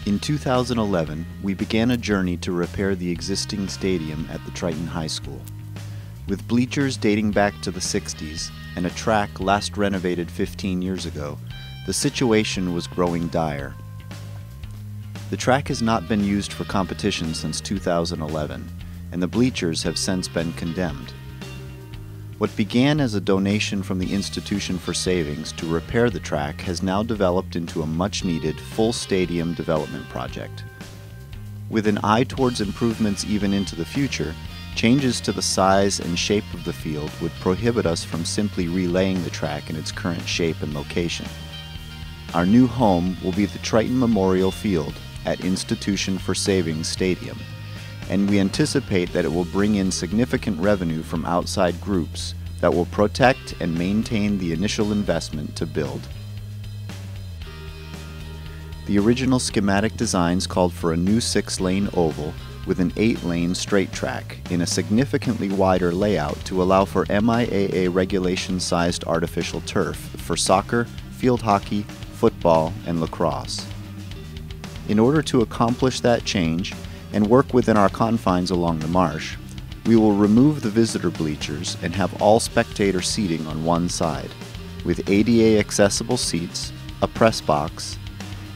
In 2011, we began a journey to repair the existing stadium at the Triton High School. With bleachers dating back to the 60s and a track last renovated 15 years ago, the situation was growing dire. The track has not been used for competition since 2011, and the bleachers have since been condemned. What began as a donation from the Institution for Savings to repair the track has now developed into a much-needed full stadium development project. With an eye towards improvements even into the future, changes to the size and shape of the field would prohibit us from simply relaying the track in its current shape and location. Our new home will be the Triton Memorial Field at Institution for Savings Stadium, and we anticipate that it will bring in significant revenue from outside groups that will protect and maintain the initial investment to build. The original schematic designs called for a new 6-lane oval with an 8-lane straight track in a significantly wider layout to allow for MIAA regulation-sized artificial turf for soccer, field hockey, football, and lacrosse. In order to accomplish that change and work within our confines along the marsh, we will remove the visitor bleachers and have all spectator seating on one side, with ADA accessible seats, a press box,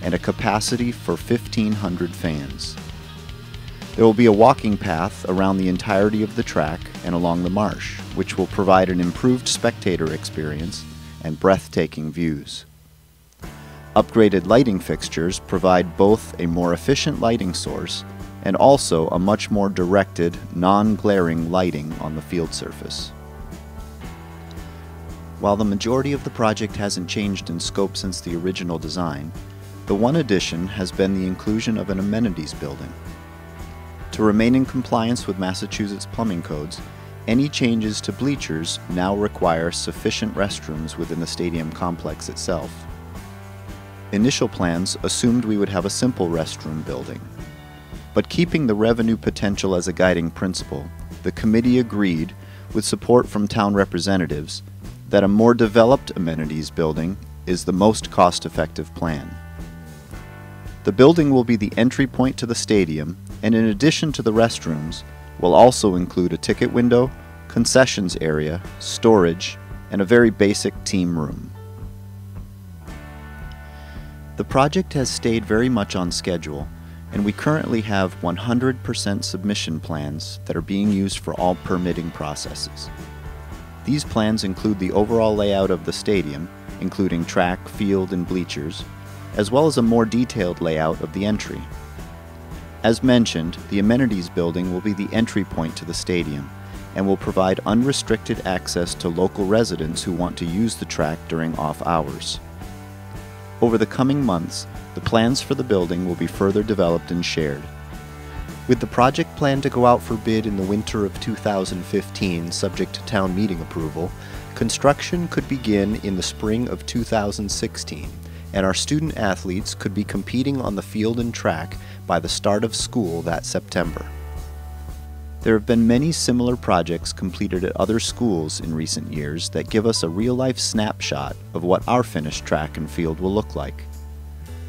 and a capacity for 1,500 fans. There will be a walking path around the entirety of the track and along the marsh, which will provide an improved spectator experience and breathtaking views. Upgraded lighting fixtures provide both a more efficient lighting source and also a much more directed, non-glaring lighting on the field surface. While the majority of the project hasn't changed in scope since the original design, the one addition has been the inclusion of an amenities building. To remain in compliance with Massachusetts plumbing codes, any changes to bleachers now require sufficient restrooms within the stadium complex itself. Initial plans assumed we would have a simple restroom building. But keeping the revenue potential as a guiding principle, the committee agreed, with support from town representatives, that a more developed amenities building is the most cost-effective plan. The building will be the entry point to the stadium, and in addition to the restrooms, will also include a ticket window, concessions area, storage, and a very basic team room. The project has stayed very much on schedule, and we currently have 100% submission plans that are being used for all permitting processes. These plans include the overall layout of the stadium, including track, field, and bleachers, as well as a more detailed layout of the entry. As mentioned, the amenities building will be the entry point to the stadium and will provide unrestricted access to local residents who want to use the track during off hours. Over the coming months, the plans for the building will be further developed and shared. With the project planned to go out for bid in the winter of 2015, subject to town meeting approval, construction could begin in the spring of 2016, and our student athletes could be competing on the field and track by the start of school that September. There have been many similar projects completed at other schools in recent years that give us a real-life snapshot of what our finished track and field will look like.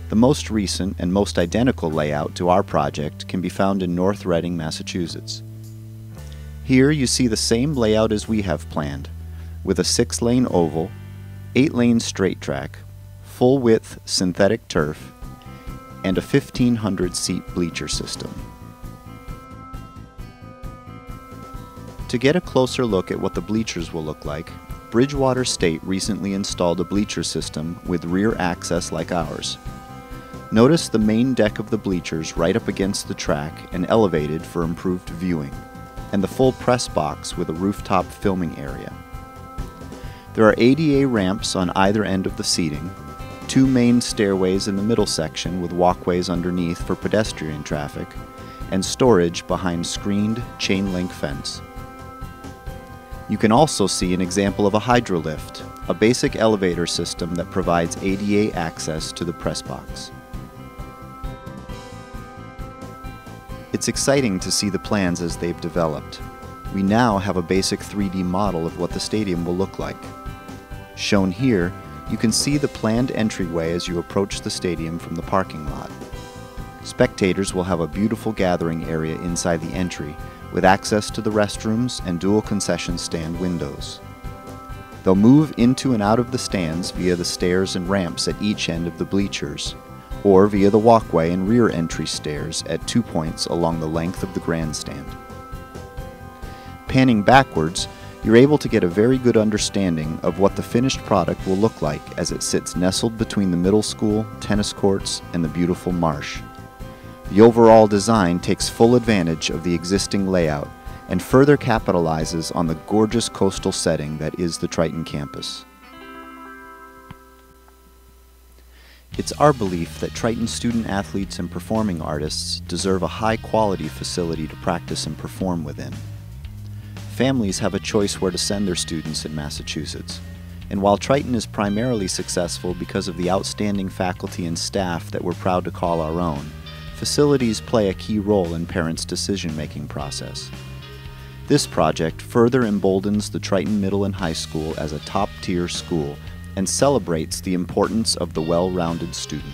The most recent and most identical layout to our project can be found in North Reading, Massachusetts. Here you see the same layout as we have planned, with a 6-lane oval, 8-lane straight track, full-width synthetic turf, and a 1,500-seat bleacher system. To get a closer look at what the bleachers will look like, Bridgewater State recently installed a bleacher system with rear access like ours. Notice the main deck of the bleachers right up against the track and elevated for improved viewing, and the full press box with a rooftop filming area. There are ADA ramps on either end of the seating, 2 main stairways in the middle section with walkways underneath for pedestrian traffic, and storage behind screened chain-link fence. You can also see an example of a hydrolift, a basic elevator system that provides ADA access to the press box. It's exciting to see the plans as they've developed. We now have a basic 3D model of what the stadium will look like. Shown here, you can see the planned entryway as you approach the stadium from the parking lot. Spectators will have a beautiful gathering area inside the entry, with access to the restrooms and dual concession stand windows. They'll move into and out of the stands via the stairs and ramps at each end of the bleachers, or via the walkway and rear entry stairs at 2 points along the length of the grandstand. Panning backwards, you're able to get a very good understanding of what the finished product will look like as it sits nestled between the middle school, tennis courts, and the beautiful marsh. The overall design takes full advantage of the existing layout and further capitalizes on the gorgeous coastal setting that is the Triton campus. It's our belief that Triton student athletes and performing artists deserve a high-quality facility to practice and perform within. Families have a choice where to send their students in Massachusetts, and while Triton is primarily successful because of the outstanding faculty and staff that we're proud to call our own, facilities play a key role in parents' decision-making process. This project further emboldens the Triton Middle and High School as a top-tier school and celebrates the importance of the well-rounded student.